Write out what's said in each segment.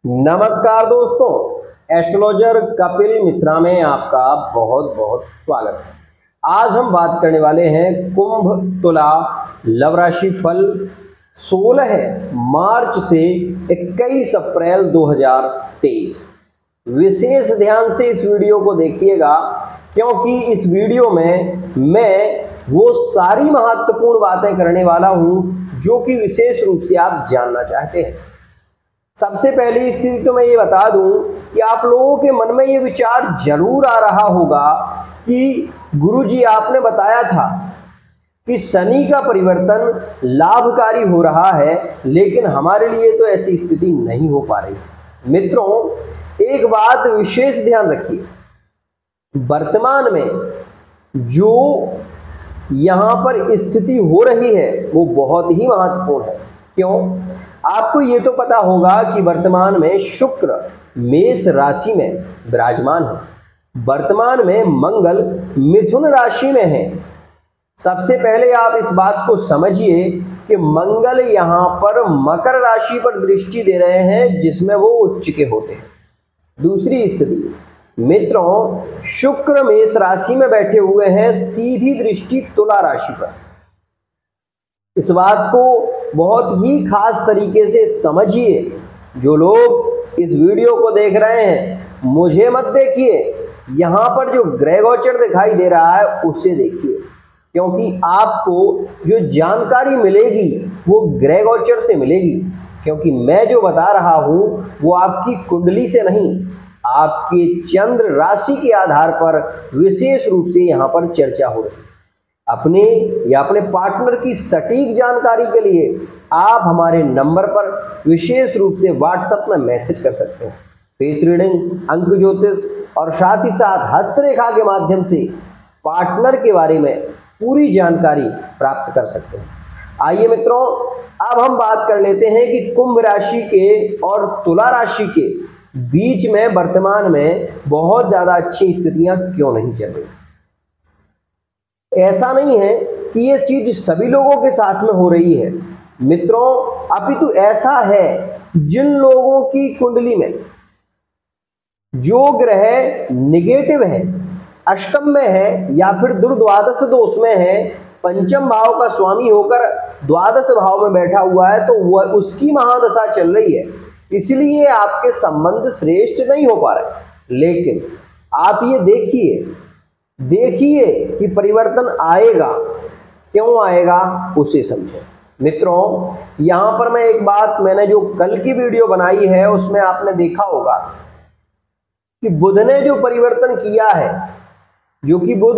नमस्कार दोस्तों, एस्ट्रोलॉजर कपिल मिश्रा में आपका बहुत बहुत स्वागत है। आज हम बात करने वाले हैं कुंभ तुला लव राशि फल 16 मार्च से 21 अप्रैल 2023। विशेष ध्यान से इस वीडियो को देखिएगा, क्योंकि इस वीडियो में मैं वो सारी महत्वपूर्ण बातें करने वाला हूं जो कि विशेष रूप से आप जानना चाहते हैं। सबसे पहली स्थिति तो मैं ये बता दूं कि आप लोगों के मन में ये विचार जरूर आ रहा होगा कि गुरुजी आपने बताया था कि शनि का परिवर्तन लाभकारी हो रहा है, लेकिन हमारे लिए तो ऐसी स्थिति नहीं हो पा रही। मित्रों, एक बात विशेष ध्यान रखिए, वर्तमान में जो यहां पर स्थिति हो रही है वो बहुत ही महत्वपूर्ण है। क्यों? आपको ये तो पता होगा कि वर्तमान में शुक्र मेष राशि में विराजमान है, वर्तमान में मंगल मिथुन राशि में है। सबसे पहले आप इस बात को समझिए कि मंगल यहां पर मकर राशि पर दृष्टि दे रहे हैं, जिसमें वो उच्च के होते हैं। दूसरी स्थिति मित्रों, शुक्र मेष राशि में बैठे हुए हैं, सीधी दृष्टि तुला राशि पर। इस बात को बहुत ही खास तरीके से समझिए। जो लोग इस वीडियो को देख रहे हैं, मुझे मत देखिए, यहां पर जो ग्रह गोचर दिखाई दे रहा है उसे देखिए, क्योंकि आपको जो जानकारी मिलेगी वो ग्रह गोचर से मिलेगी। क्योंकि मैं जो बता रहा हूं वो आपकी कुंडली से नहीं, आपके चंद्र राशि के आधार पर विशेष रूप से यहां पर चर्चा हो रही है। अपने या अपने पार्टनर की सटीक जानकारी के लिए आप हमारे नंबर पर विशेष रूप से व्हाट्सएप में मैसेज कर सकते हैं। फेस रीडिंग, अंक ज्योतिष और साथ ही साथ हस्तरेखा के माध्यम से पार्टनर के बारे में पूरी जानकारी प्राप्त कर सकते हैं। आइए मित्रों, अब हम बात कर लेते हैं कि कुंभ राशि के और तुला राशि के बीच में वर्तमान में बहुत ज्यादा अच्छी स्थितियां क्यों नहीं चल रही। ऐसा नहीं है कि ये चीज सभी लोगों के साथ में हो रही है मित्रों, अपितु ऐसा है जिन लोगों की कुंडली में जो ग्रह निगेटिव है, अष्टम में है या फिर दुर्द्वादश दोष में है, पंचम भाव का स्वामी होकर द्वादश भाव में बैठा हुआ है, तो वह उसकी महादशा चल रही है, इसलिए आपके संबंध श्रेष्ठ नहीं हो पा रहे। लेकिन आप ये देखिए कि परिवर्तन आएगा, क्यों आएगा उसे समझें। मित्रों, यहां पर मैं एक बात, मैंने जो कल की वीडियो बनाई है उसमें आपने देखा होगा कि बुध ने जो परिवर्तन किया है, जो कि बुध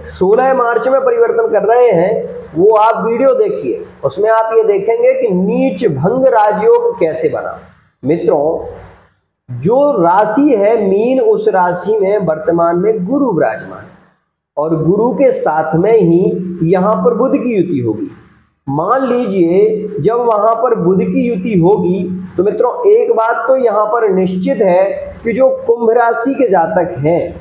16 मार्च में परिवर्तन कर रहे हैं, वो आप वीडियो देखिए, उसमें आप ये देखेंगे कि नीच भंग राजयोग कैसे बना। मित्रों, जो राशि है मीन, उस राशि में वर्तमान में गुरु विराजमान, और गुरु के साथ में ही यहां पर बुध की युति होगी। मान लीजिए जब वहां पर बुध की युति होगी तो मित्रों एक बात तो यहां पर निश्चित है कि जो कुंभ राशि के जातक हैं,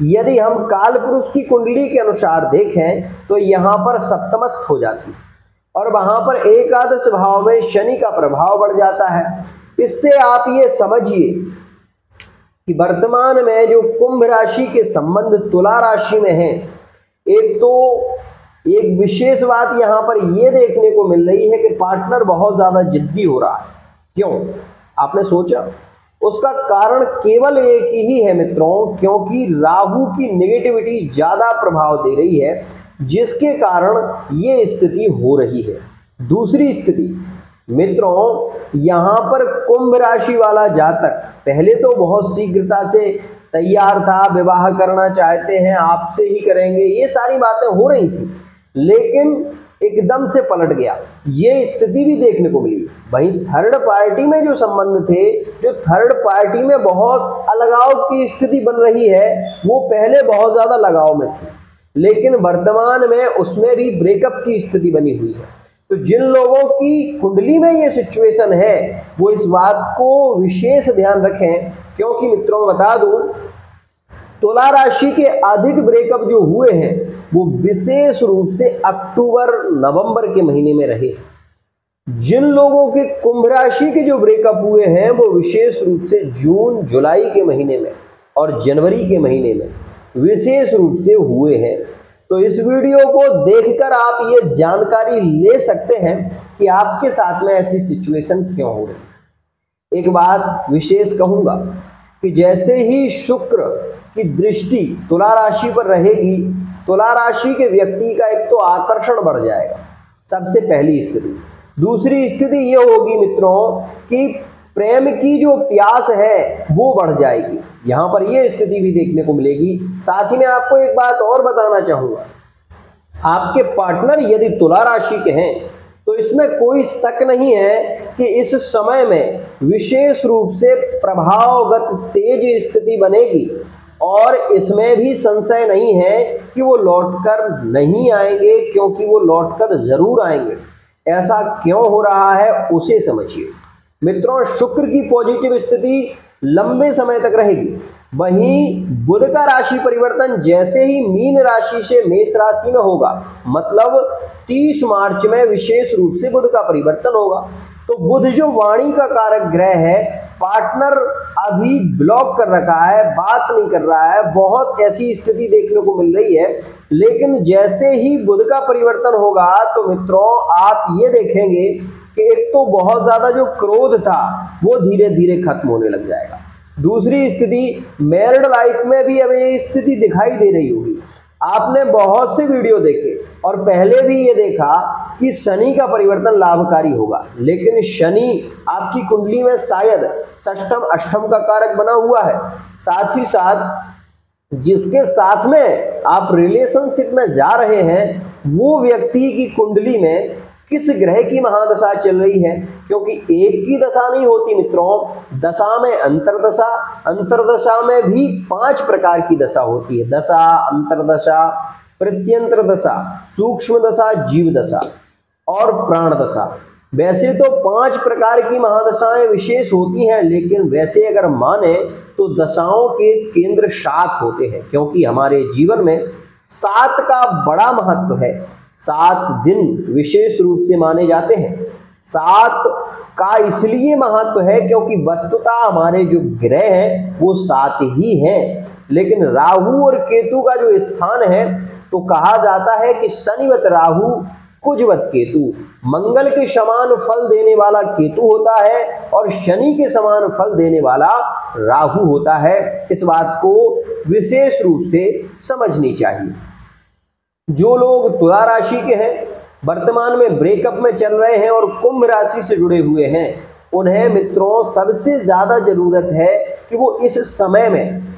यदि हम काल पुरुष की कुंडली के अनुसार देखें तो यहां पर सप्तमस्थ हो जाती है और वहां पर एकादश भाव में शनि का प्रभाव बढ़ जाता है। इससे आप ये समझिए कि वर्तमान में जो कुंभ राशि के संबंध तुला राशि में है, एक विशेष बात यहां पर यह देखने को मिल रही है कि पार्टनर बहुत ज्यादा जिद्दी हो रहा है। क्यों? आपने सोचा? उसका कारण केवल एक ही है मित्रों, क्योंकि राहु की नेगेटिविटी ज्यादा प्रभाव दे रही है, जिसके कारण ये स्थिति हो रही है। दूसरी स्थिति मित्रों, यहां पर कुंभ राशि वाला जातक पहले तो बहुत शीघ्रता से तैयार था, विवाह करना चाहते हैं, आपसे ही करेंगे, ये सारी बातें हो रही थी, लेकिन एकदम से पलट गया, ये स्थिति भी देखने को मिली। वहीं थर्ड पार्टी में जो संबंध थे, जो थर्ड पार्टी में बहुत अलगाव की स्थिति बन रही है, वो पहले बहुत ज्यादा लगाव में थी, लेकिन वर्तमान में उसमें भी ब्रेकअप की स्थिति बनी हुई है। तो जिन लोगों की कुंडली में ये सिचुएशन है वो इस बात को विशेष ध्यान रखें, क्योंकि मित्रों बता दूं, तुला राशि के अधिक ब्रेकअप जो हुए हैं वो विशेष रूप से अक्टूबर नवंबर के महीने में रहे। जिन लोगों के कुंभ राशि के जो ब्रेकअप हुए हैं वो विशेष रूप से जून जुलाई के महीने में और जनवरी के महीने में विशेष रूप से हुए हैं। तो इस वीडियो को देखकर आप ये जानकारी ले सकते हैं कि आपके साथ में ऐसी सिचुएशन क्यों हो रही। एक बात विशेष कहूंगा कि जैसे ही शुक्र की दृष्टि तुला राशि पर रहेगी, तुला राशि के व्यक्ति का एक तो आकर्षण बढ़ जाएगा, सबसे पहली स्थिति। दूसरी स्थिति ये होगी मित्रों कि प्रेम की जो प्यास है वो बढ़ जाएगी, यहां पर ये स्थिति भी देखने को मिलेगी। साथ ही में आपको एक बात और बताना चाहूंगा, आपके पार्टनर यदि तुला राशि के हैं तो इसमें कोई शक नहीं है कि इस समय में विशेष रूप से प्रभावगत तेज स्थिति बनेगी और इसमें भी संशय नहीं है कि वो लौटकर नहीं आएंगे, क्योंकि वो लौटकर जरूर आएंगे। ऐसा क्यों हो रहा है उसे समझिए मित्रों। शुक्र की पॉजिटिव स्थिति लंबे समय तक रहेगी, वहीं बुध का राशि परिवर्तन जैसे ही मीन राशि से मेष राशि में होगा, मतलब 30 मार्च में विशेष रूप से बुध का परिवर्तन होगा। तो बुध जो वाणी का कारक ग्रह है, पार्टनर अभी ब्लॉक कर रखा है, बात नहीं कर रहा है, बहुत ऐसी स्थिति देखने को मिल रही है। लेकिन जैसे ही बुध का परिवर्तन होगा तो मित्रों आप ये देखेंगे कि एक तो बहुत ज्यादा जो क्रोध था वो धीरे धीरे खत्म होने लग जाएगा। दूसरी स्थिति, मैरिड लाइफ में भी अब ये स्थिति दिखाई दे रही होगी। आपने बहुत से वीडियो देखे और पहले भी ये देखा कि शनि का परिवर्तन लाभकारी होगा, लेकिन शनि आपकी कुंडली में शायद षष्ठम अष्टम का कारक बना हुआ है। साथ ही साथ जिसके साथ में आप रिलेशनशिप में जा रहे हैं वो व्यक्ति की कुंडली में किस ग्रह की महादशा चल रही है, क्योंकि एक की दशा नहीं होती मित्रों, दशा में अंतरदशा, अंतरदशा में भी 5 प्रकार की दशा होती है। दशा, अंतरदशा, प्रत्यंतर दशा, सूक्ष्म दशा, जीव दशा और प्राण दशा। वैसे तो 5 प्रकार की महादशाएं विशेष होती हैं, लेकिन वैसे अगर माने तो दशाओं के केंद्र 7 होते हैं, क्योंकि हमारे जीवन में 7 का बड़ा महत्व है। 7 दिन विशेष रूप से माने जाते हैं। 7 का इसलिए महत्व है क्योंकि वस्तुतः हमारे जो ग्रह हैं वो 7 ही हैं, लेकिन राहु और केतु का जो स्थान है तो कहा जाता है कि शनिवत राहु कुजवत केतु, मंगल के समान फल देने वाला केतु होता है और शनि के समान फल देने वाला राहु होता है। इस बात को विशेष रूप से समझनी चाहिए। जो लोग तुला राशि के हैं, वर्तमान में ब्रेकअप में चल रहे हैं और कुंभ राशि से जुड़े हुए हैं, उन्हें मित्रों सबसे ज्यादा जरूरत है कि वो इस समय में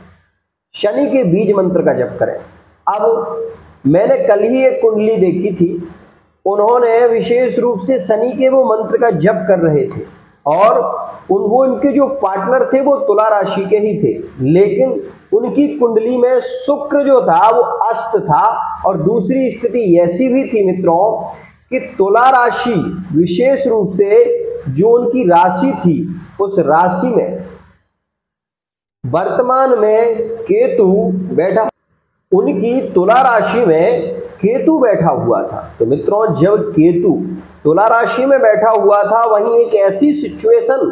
शनि के बीज मंत्र का जप करें। अब मैंने कल ही एक कुंडली देखी थी, उन्होंने विशेष रूप से शनि के वो मंत्र का जप कर रहे थे और उनके जो पार्टनर थे वो तुला राशि के ही थे, लेकिन उनकी कुंडली में शुक्र जो था वो अस्त था। और दूसरी स्थिति ऐसी भी थी मित्रों कि तुला राशि विशेष रूप से जो उनकी राशि थी उस राशि में वर्तमान में केतु बैठा, उनकी तुला राशि में केतु बैठा हुआ था। तो मित्रों जब केतु तुला राशि में बैठा हुआ था, वहीं एक ऐसी सिचुएशन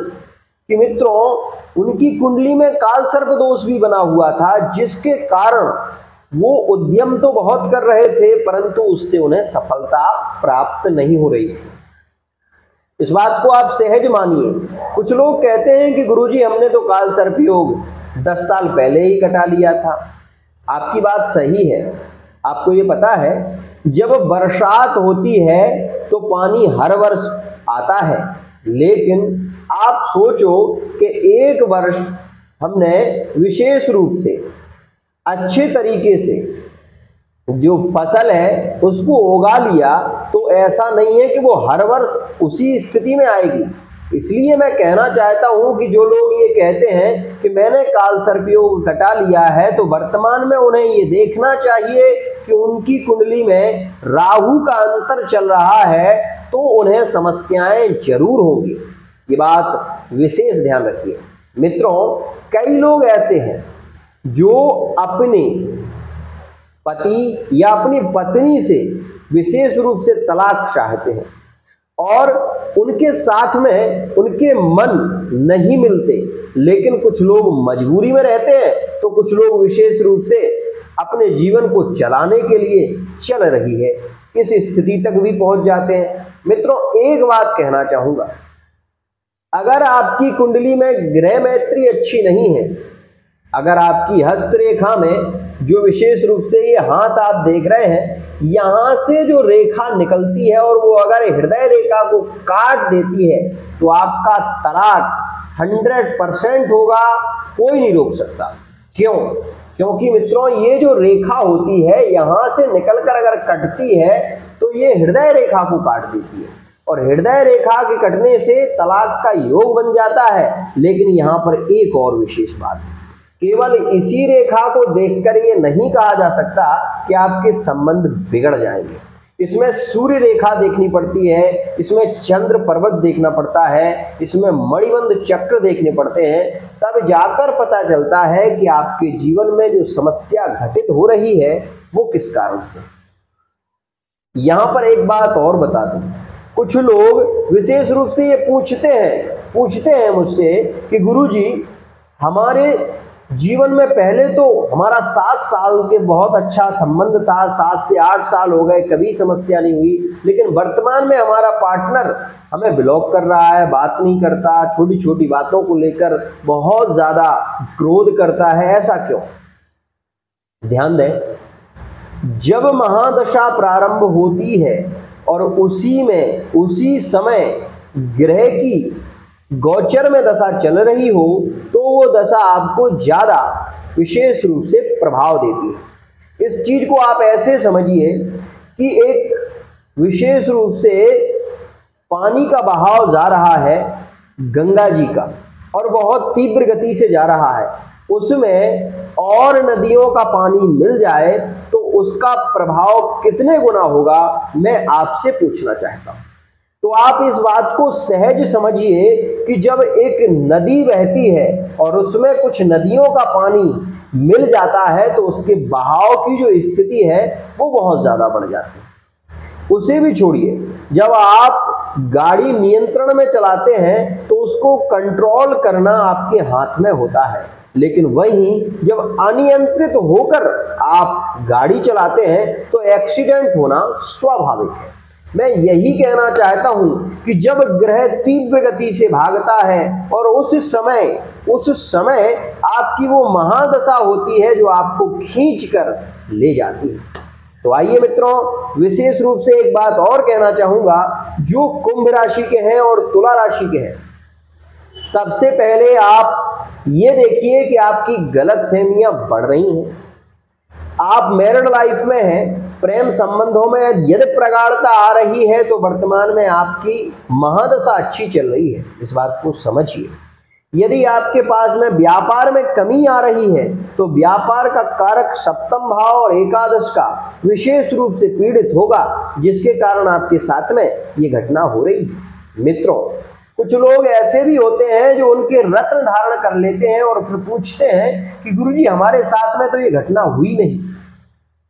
कि मित्रों उनकी कुंडली में काल सर्प दोष भी बना हुआ था, जिसके कारण वो उद्यम तो बहुत कर रहे थे परंतु उससे उन्हें सफलता प्राप्त नहीं हो रही थी। इस बात को आप सहज मानिए। कुछ लोग कहते हैं कि गुरुजी हमने तो काल सर्प योग 10 साल पहले ही कटा लिया था। आपकी बात सही है। आपको ये पता है जब बरसात होती है तो पानी हर वर्ष आता है, लेकिन आप सोचो कि एक वर्ष हमने विशेष रूप से अच्छे तरीके से जो फसल है उसको उगा लिया, तो ऐसा नहीं है कि वो हर वर्ष उसी स्थिति में आएगी। इसलिए मैं कहना चाहता हूं कि जो लोग ये कहते हैं कि मैंने काल सर्प योग कटा लिया है, तो वर्तमान में उन्हें ये देखना चाहिए कि उनकी कुंडली में राहु का अंतर चल रहा है, तो उन्हें समस्याएं जरूर होंगी। ये बात विशेष ध्यान रखिए मित्रों। कई लोग ऐसे हैं जो अपने पति या अपनी पत्नी से विशेष रूप से तलाक चाहते हैं, और उनके साथ में उनके मन नहीं मिलते, लेकिन कुछ लोग मजबूरी में रहते हैं तो कुछ लोग विशेष रूप से अपने जीवन को चलाने के लिए चल रही है, इस स्थिति तक भी पहुंच जाते हैं। मित्रों, एक बात कहना चाहूंगा, अगर आपकी कुंडली में ग्रह मैत्री अच्छी नहीं है, अगर आपकी हस्तरेखा में जो विशेष रूप से ये हाथ आप देख रहे हैं, यहां से जो रेखा निकलती है और वो अगर हृदय रेखा को काट देती है तो आपका तलाक 100% होगा, कोई नहीं रोक सकता। क्यों? क्योंकि मित्रों, ये जो रेखा होती है यहां से निकलकर अगर कटती है तो ये हृदय रेखा को काट देती है, और हृदय रेखा के कटने से तलाक का योग बन जाता है। लेकिन यहाँ पर एक और विशेष बात है, केवल इसी रेखा को देखकर ये नहीं कहा जा सकता कि आपके संबंध बिगड़ जाएंगे। इसमें सूर्य रेखा देखनी पड़ती है, इसमें चंद्र पर्वत देखना पड़ता है, इसमें मणिबंध चक्र देखने पड़ते हैं, तब जाकर पता चलता है कि आपके जीवन में जो समस्या घटित हो रही है वो किस कारण से। यहां पर एक बात और बता दूं, कुछ लोग विशेष रूप से ये पूछते हैं मुझसे कि गुरुजी, हमारे जीवन में पहले तो हमारा 7 साल के बहुत अच्छा संबंध था, 7 से 8 साल हो गए, कभी समस्या नहीं हुई, लेकिन वर्तमान में हमारा पार्टनर हमें ब्लॉक कर रहा है, बात नहीं करता, छोटी छोटी बातों को लेकर बहुत ज्यादा क्रोध करता है, ऐसा क्यों? ध्यान दें, जब महादशा प्रारंभ होती है और उसी समय ग्रह की गोचर में दशा चल रही हो तो वो दशा आपको ज्यादा विशेष रूप से प्रभाव देती है। इस चीज को आप ऐसे समझिए कि एक विशेष रूप से पानी का बहाव जा रहा है गंगा जी का, और बहुत तीव्र गति से जा रहा है, उसमें और नदियों का पानी मिल जाए तो उसका प्रभाव कितने गुना होगा, मैं आपसे पूछना चाहता हूं। तो आप इस बात को सहज समझिए कि जब एक नदी बहती है और उसमें कुछ नदियों का पानी मिल जाता है तो उसके बहाव की जो स्थिति है वो बहुत ज्यादा बढ़ जाती है। उसे भी छोड़िए, जब आप गाड़ी नियंत्रण में चलाते हैं तो उसको कंट्रोल करना आपके हाथ में होता है, लेकिन वहीं जब अनियंत्रित होकर आप गाड़ी चलाते हैं तो एक्सीडेंट होना स्वाभाविक है। मैं यही कहना चाहता हूं कि जब ग्रह तीव्र गति से भागता है और उस समय आपकी वो महादशा होती है जो आपको खींच कर ले जाती है। तो आइए मित्रों, विशेष रूप से एक बात और कहना चाहूंगा, जो कुंभ राशि के हैं और तुला राशि के हैं, सबसे पहले आप ये देखिए कि आपकी गलतफहमियां बढ़ रही हैं। आप मैरिड लाइफ में हैं, प्रेम संबंधों में यदि प्रगाढ़ता आ रही है तो वर्तमान में आपकी महादशा अच्छी चल रही है, इस बात को समझिए। यदि आपके पास में व्यापार में कमी आ रही है तो व्यापार का कारक सप्तम भाव और एकादश का विशेष रूप से पीड़ित होगा, जिसके कारण आपके साथ में ये घटना हो रही है। मित्रों, कुछ लोग ऐसे भी होते हैं जो उनके रत्न धारण कर लेते हैं और फिर पूछते हैं कि गुरुजी, हमारे साथ में तो ये घटना हुई नहीं।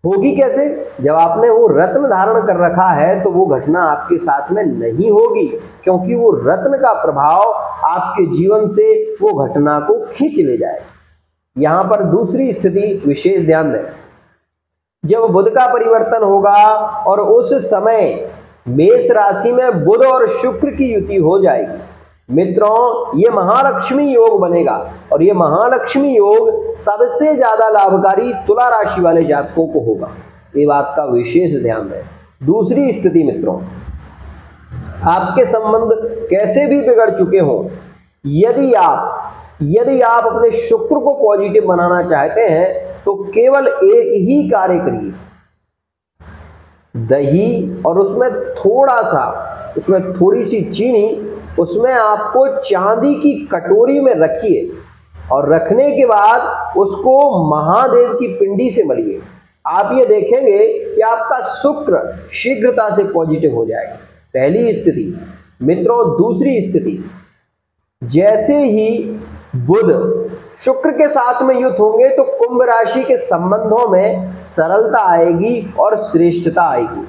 होगी कैसे? जब आपने वो रत्न धारण कर रखा है तो वो घटना आपके साथ में नहीं होगी, क्योंकि वो रत्न का प्रभाव आपके जीवन से वो घटना को खींच ले जाएगा। यहां पर दूसरी स्थिति विशेष ध्यान दें, जब बुध का परिवर्तन होगा और उस समय मेष राशि में बुध और शुक्र की युति हो जाएगी, मित्रों ये महालक्ष्मी योग बनेगा, और ये महालक्ष्मी योग सबसे ज्यादा लाभकारी तुला राशि वाले जातकों को होगा। ये बात का विशेष ध्यान दें। दूसरी स्थिति मित्रों, आपके संबंध कैसे भी बिगड़ चुके हों, यदि आप अपने शुक्र को पॉजिटिव बनाना चाहते हैं तो केवल एक ही कार्य करिए, दही और उसमें थोड़ी सी चीनी उसमें आपको चांदी की कटोरी में रखिए, और रखने के बाद उसको महादेव की पिंडी से मलिए। आप ये देखेंगे कि आपका शुक्र शीघ्रता से पॉजिटिव हो जाएगा। पहली स्थिति मित्रों। दूसरी स्थिति, जैसे ही बुध शुक्र के साथ में युत होंगे तो कुंभ राशि के संबंधों में सरलता आएगी और श्रेष्ठता आएगी।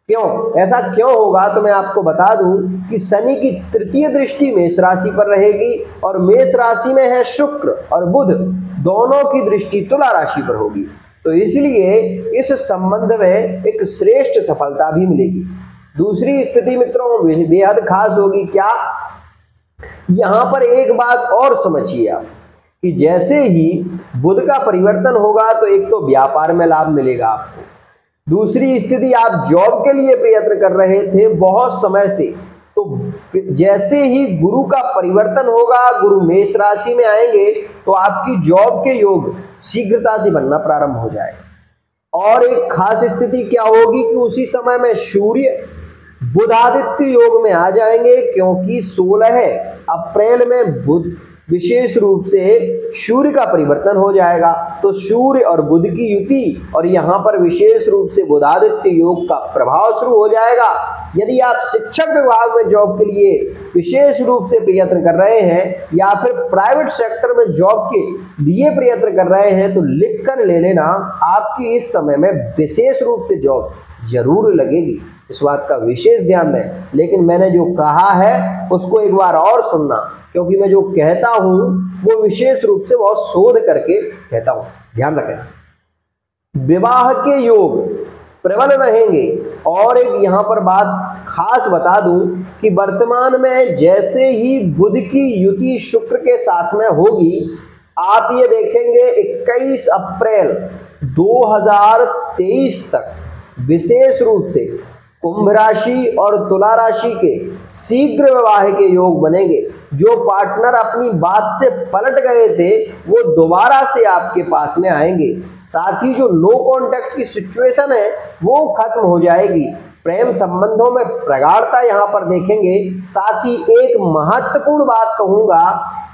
क्यों, ऐसा क्यों होगा तो मैं आपको बता दूं कि शनि की तृतीय दृष्टि मेष राशि पर रहेगी और मेष राशि में है शुक्र और बुध, दोनों की दृष्टि तुला राशि पर होगी। तो इसलिए इस संबंध में एक श्रेष्ठ सफलता भी मिलेगी। दूसरी स्थिति मित्रों बेहद खास होगी। क्या, यहां पर एक बात और समझिए आप कि जैसे ही बुध का परिवर्तन होगा तो एक तो व्यापार में लाभ मिलेगा आपको, दूसरी स्थिति आप जॉब के लिए प्रयत्न कर रहे थे बहुत समय से, तो जैसे ही गुरु का परिवर्तन होगा, गुरु मेष राशि में आएंगे तो आपकी जॉब के योग शीघ्रता से बनना प्रारंभ हो जाएगा। और एक खास स्थिति क्या होगी कि उसी समय में सूर्य बुधादित्य योग में आ जाएंगे, क्योंकि 16 अप्रैल में बुध विशेष रूप से सूर्य का परिवर्तन हो जाएगा। तो सूर्य और बुध की युति और यहाँ पर विशेष रूप से बुधादित्य योग का प्रभाव शुरू हो जाएगा। यदि आप शिक्षक विभाग में जॉब के लिए विशेष रूप से प्रयत्न कर रहे हैं या फिर प्राइवेट सेक्टर में जॉब के लिए प्रयत्न कर रहे हैं तो लिख कर ले लेना, आपकी इस समय में विशेष रूप से जॉब जरूर लगेगी, इस बात का विशेष ध्यान दें। लेकिन मैंने जो कहा है उसको एक बार और सुनना, क्योंकि मैं जो कहता हूं वो विशेष रूप से बहुत शोध करके कहता हूं, ध्यान रखें। विवाह के योग प्रबल रहेंगे। और एक यहां पर बात खास बता दूं कि वर्तमान में जैसे ही बुध की युति शुक्र के साथ में होगी, आप ये देखेंगे 21 अप्रैल 2023 तक विशेष रूप से कुंभ राशि और तुला राशि के शीघ्र विवाह के योग बनेंगे। जो पार्टनर अपनी बात से पलट गए थे वो दोबारा से आपके पास में आएंगे। साथ ही जो नो कॉन्टैक्ट की सिचुएशन है वो खत्म हो जाएगी। प्रेम संबंधों में प्रगाढ़ता यहाँ पर देखेंगे। साथ ही एक महत्वपूर्ण बात कहूंगा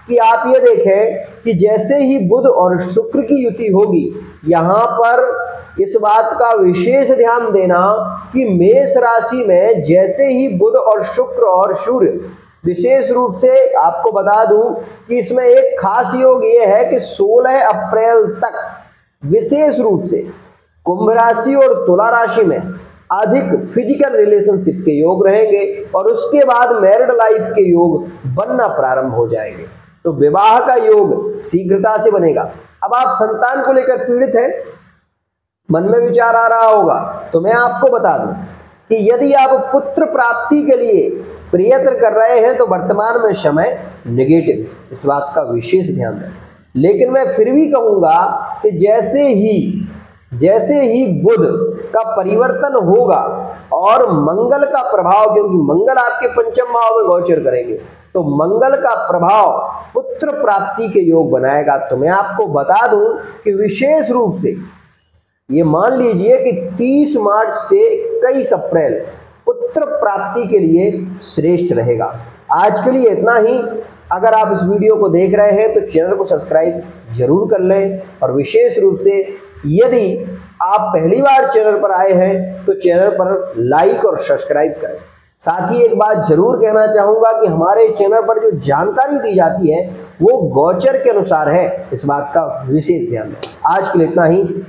कि आप ये देखें कि जैसे ही बुध और शुक्र की युति होगी, यहाँ पर इस बात का विशेष ध्यान देना कि मेष राशि में जैसे ही बुध और शुक्र और सूर्य, विशेष रूप से आपको बता दूं कि इसमें एक खास योग ये है कि 16 अप्रैल तक विशेष रूप से कुंभ राशि और तुला राशि में अधिक फिजिकल रिलेशनशिप के योग रहेंगे और उसके बाद मैरिड लाइफ के योग बनना प्रारंभ हो जाएंगे। तो विवाह का योग शीघ्रता से बनेगा। अब आप संतान को लेकर पीड़ित हैं, मन में विचार आ रहा होगा, तो मैं आपको बता दूं कि यदि आप पुत्र प्राप्ति के लिए प्रयत्न कर रहे हैं तो वर्तमान में समय नेगेटिव, इस बात का विशेष ध्यान दें। लेकिन मैं फिर भी कहूंगा कि जैसे ही बुध का परिवर्तन होगा और मंगल का प्रभाव, क्योंकि मंगल आपके पंचम भाव में गोचर करेंगे, तो मंगल का प्रभाव पुत्र प्राप्ति के योग बनाएगा। तो मैं आपको बता दूं कि विशेष रूप से ये मान लीजिए कि 30 मार्च से 21 अप्रैल पुत्र प्राप्ति के लिए श्रेष्ठ रहेगा। आज के लिए इतना ही। अगर आप इस वीडियो को देख रहे हैं तो चैनल को सब्सक्राइब जरूर कर लें और विशेष रूप से यदि आप पहली बार चैनल पर आए हैं तो चैनल पर लाइक और सब्सक्राइब करें। साथ ही एक बात जरूर कहना चाहूंगा कि हमारे चैनल पर जो जानकारी दी जाती है वो गोचर के अनुसार है, इस बात का विशेष ध्यान दें। आज के लिए इतना ही।